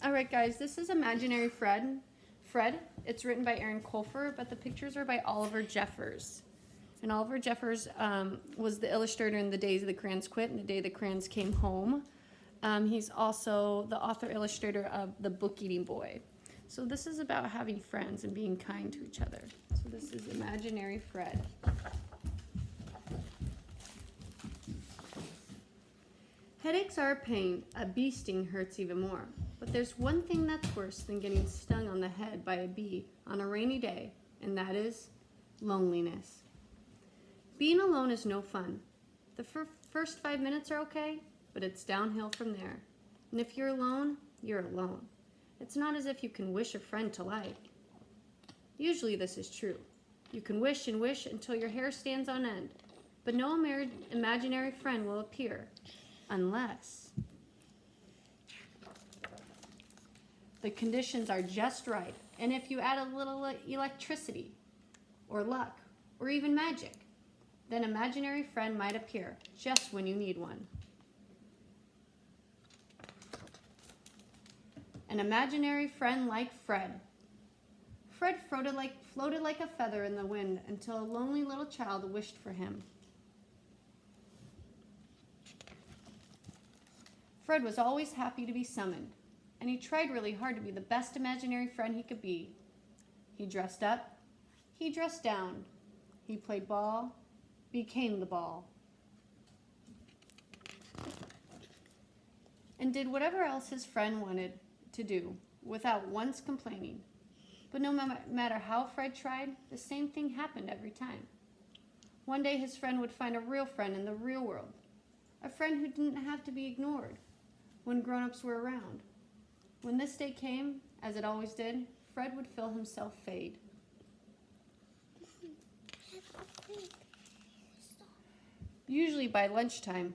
All right, guys, this is Imaginary Fred. It's written by Aaron Colfer, but the pictures are by Oliver Jeffers. And Oliver Jeffers was the illustrator in The Days the Crayons Quit and The Day the Crayons Came Home. He's also the author-illustrator of The Book-Eating Boy. So this is about having friends and being kind to each other. So this is Imaginary Fred. Headaches are a pain. A bee sting hurts even more. But there's one thing that's worse than getting stung on the head by a bee on a rainy day, and that is loneliness. Being alone is no fun. The first 5 minutes are okay, but it's downhill from there. And if you're alone, you're alone. It's not as if you can wish a friend to like. Usually this is true. You can wish and wish until your hair stands on end, but no imaginary friend will appear unless the conditions are just right, and if you add a little electricity or luck or even magic, then an imaginary friend might appear just when you need one. An imaginary friend like Fred. Fred floated like a feather in the wind until a lonely little child wished for him. Fred was always happy to be summoned, and he tried really hard to be the best imaginary friend he could be. He dressed up, he dressed down, he played ball, became the ball, and did whatever else his friend wanted to do without once complaining. But no matter how Fred tried, the same thing happened every time. One day his friend would find a real friend in the real world, a friend who didn't have to be ignored when grown-ups were around. When this day came, as it always did, Fred would feel himself fade. Usually by lunchtime,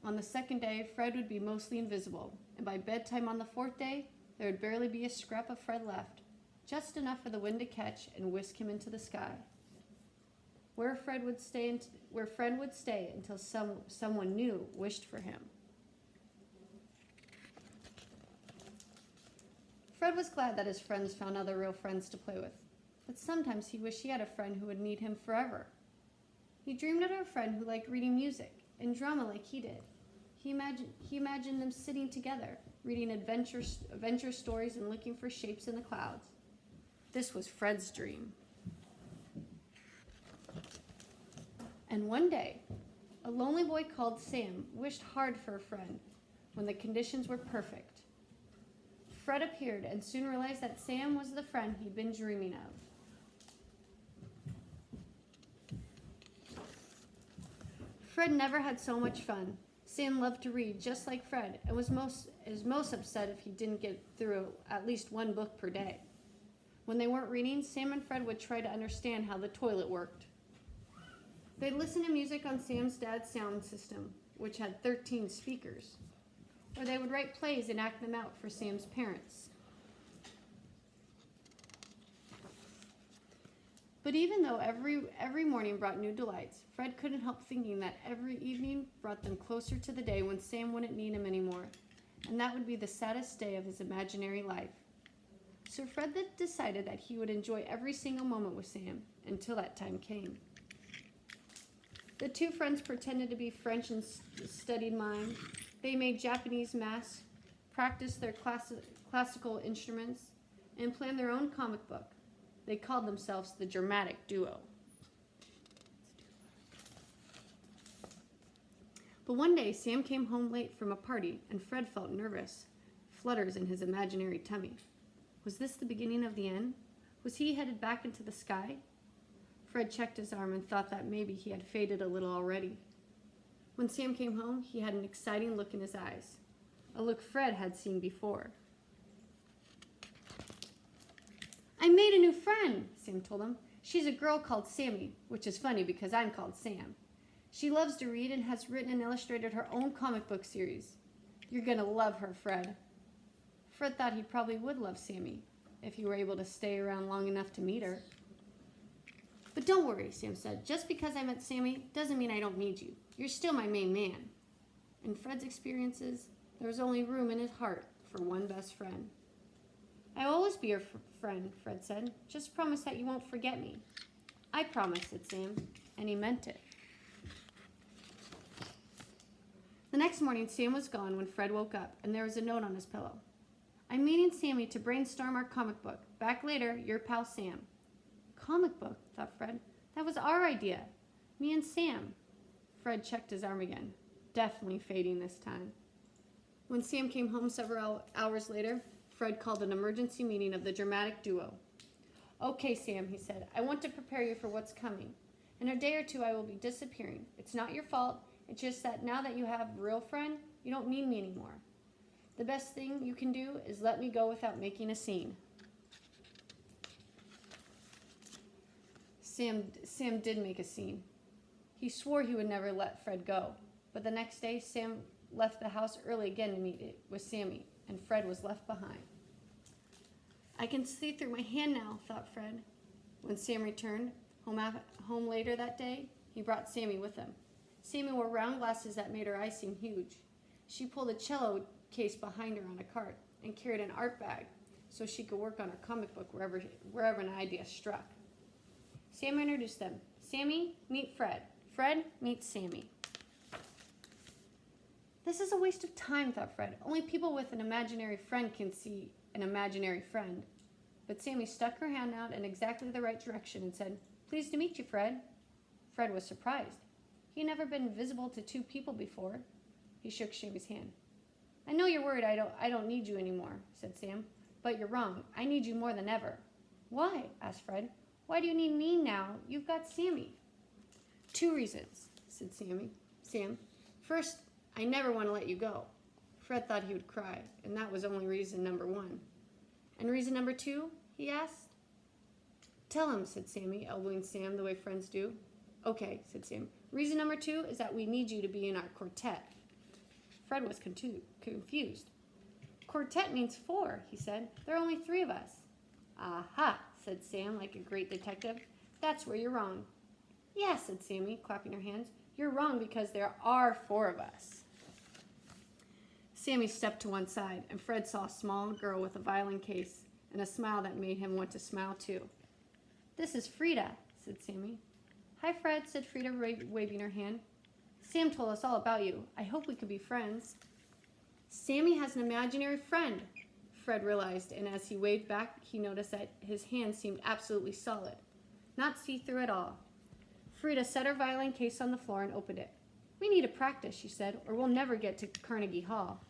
on the second day, Fred would be mostly invisible, and by bedtime on the fourth day, there would barely be a scrap of Fred left, just enough for the wind to catch and whisk him into the sky, where Fred would stay until someone new wished for him. Fred was glad that his friends found other real friends to play with, but sometimes he wished he had a friend who would need him forever. He dreamed of a friend who liked reading music and drama like he did. He imagined them sitting together, reading adventure stories and looking for shapes in the clouds. This was Fred's dream. And one day, a lonely boy called Sam wished hard for a friend when the conditions were perfect. Fred appeared and soon realized that Sam was the friend he'd been dreaming of. Fred never had so much fun. Sam loved to read just like Fred and was most upset if he didn't get through at least one book per day. When they weren't reading, Sam and Fred would try to understand how the toilet worked. They'd listen to music on Sam's dad's sound system, which had 13 speakers, or they would write plays and act them out for Sam's parents. But even though every morning brought new delights, Fred couldn't help thinking that every evening brought them closer to the day when Sam wouldn't need him anymore, and that would be the saddest day of his imaginary life. So Fred decided that he would enjoy every single moment with Sam until that time came. The two friends pretended to be French and studied mime. They made Japanese masks, practiced their classical instruments, and planned their own comic book. They called themselves the Dramatic Duo. But one day, Sam came home late from a party, and Fred felt nervous, flutters in his imaginary tummy. Was this the beginning of the end? Was he headed back into the sky? Fred checked his arm and thought that maybe he had faded a little already. When Sam came home, he had an exciting look in his eyes, a look Fred had seen before. I made a new friend, Sam told him. She's a girl called Sammy, which is funny because I'm called Sam. She loves to read and has written and illustrated her own comic book series. You're going to love her, Fred. Fred thought he probably would love Sammy if he were able to stay around long enough to meet her. But don't worry, Sam said. Just because I met Sammy doesn't mean I don't need you. You're still my main man. In Fred's experiences, there was only room in his heart for one best friend. I'll always be your friend, Fred said. Just promise that you won't forget me. I promise, said Sam, and he meant it. The next morning, Sam was gone when Fred woke up, and there was a note on his pillow. I'm meeting Sammy to brainstorm our comic book. Back later, your pal Sam. Comic book, thought Fred. That was our idea. Me and Sam. Fred checked his arm again. Definitely fading this time. When Sam came home several hours later, Fred called an emergency meeting of the dramatic duo. Okay, Sam, he said, I want to prepare you for what's coming. In a day or two, I will be disappearing. It's not your fault. It's just that now that you have a real friend, you don't need me anymore. The best thing you can do is let me go without making a scene. Sam did make a scene. He swore he would never let Fred go, but the next day, Sam left the house early again to meet with Sammy, and Fred was left behind. I can see through my hand now, thought Fred. When Sam returned home later that day, he brought Sammy with him. Sammy wore round glasses that made her eyes seem huge. She pulled a cello case behind her on a cart and carried an art bag so she could work on her comic book wherever an idea struck. Sam introduced them. Sammy, meet Fred. Fred, meet Sammy. This is a waste of time, thought Fred. Only people with an imaginary friend can see an imaginary friend. But Sammy stuck her hand out in exactly the right direction and said, Pleased to meet you, Fred. Fred was surprised. He had never been visible to two people before. He shook Sammy's hand. I know you're worried I don't need you anymore, said Sam. But you're wrong. I need you more than ever. Why? Asked Fred. Why do you need me now? You've got Sammy. 2 reasons, said Sam. First, I never want to let you go. Fred thought he would cry, and that was only reason number 1. And reason number 2? He asked. Tell him, said Sammy, elbowing Sam the way friends do. Okay, said Sam. Reason number 2 is that we need you to be in our quartet. Fred was confused. Quartet means 4, he said. There are only 3 of us. Aha, said Sam like a great detective. That's where you're wrong. Yeah, said Sammy, clapping her hands. You're wrong because there are 4 of us. Sammy stepped to one side, and Fred saw a small girl with a violin case and a smile that made him want to smile too. This is Frida, said Sammy. Hi, Fred, said Frida, waving her hand. Sam told us all about you. I hope we could be friends. Sammy has an imaginary friend, Fred realized, and as he waved back, he noticed that his hand seemed absolutely solid, not see-through at all. Frida set her violin case on the floor and opened it. We need to practice, she said, or we'll never get to Carnegie Hall.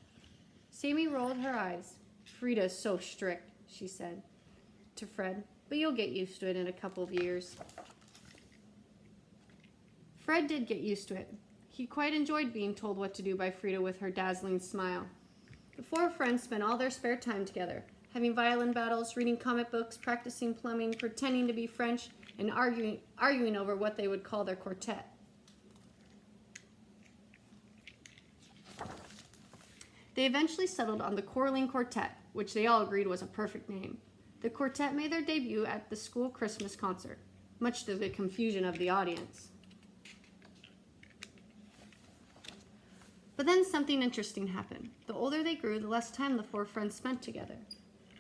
Sammy rolled her eyes. Frida is so strict, she said to Fred, but you'll get used to it in a couple of years. Fred did get used to it. He quite enjoyed being told what to do by Frida with her dazzling smile. The 4 friends spent all their spare time together, having violin battles, reading comic books, practicing plumbing, pretending to be French, and arguing over what they would call their quartet. They eventually settled on the Quarreling Quartet, which they all agreed was a perfect name. The quartet made their debut at the school Christmas concert, much to the confusion of the audience. But then something interesting happened. The older they grew, the less time the 4 friends spent together.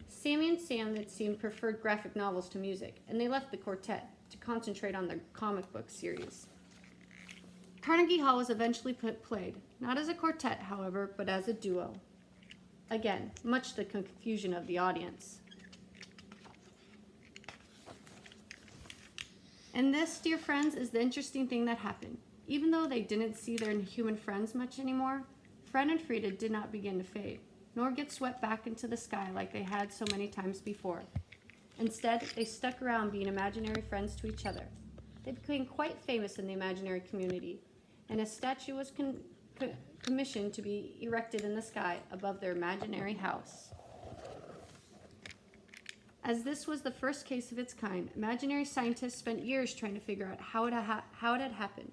Sammy and Sam, it seemed, preferred graphic novels to music, and they left the quartet to concentrate on their comic book series. Carnegie Hall was eventually played, not as a quartet, however, but as a duo. Again, much to the confusion of the audience. And this, dear friends, is the interesting thing that happened. Even though they didn't see their human friends much anymore, Fred and Frida did not begin to fade, nor get swept back into the sky like they had so many times before. Instead, they stuck around being imaginary friends to each other. They became quite famous in the imaginary community, and a statue was commissioned to be erected in the sky above their imaginary house. As this was the first case of its kind, imaginary scientists spent years trying to figure out how it had happened.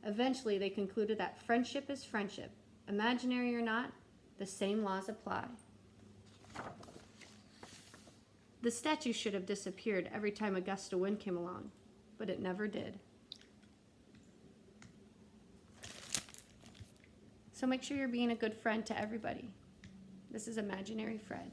Eventually, they concluded that friendship is friendship. Imaginary or not, the same laws apply. The statue should have disappeared every time a gust of wind came along, but it never did. So make sure you're being a good friend to everybody. This is Imaginary Fred.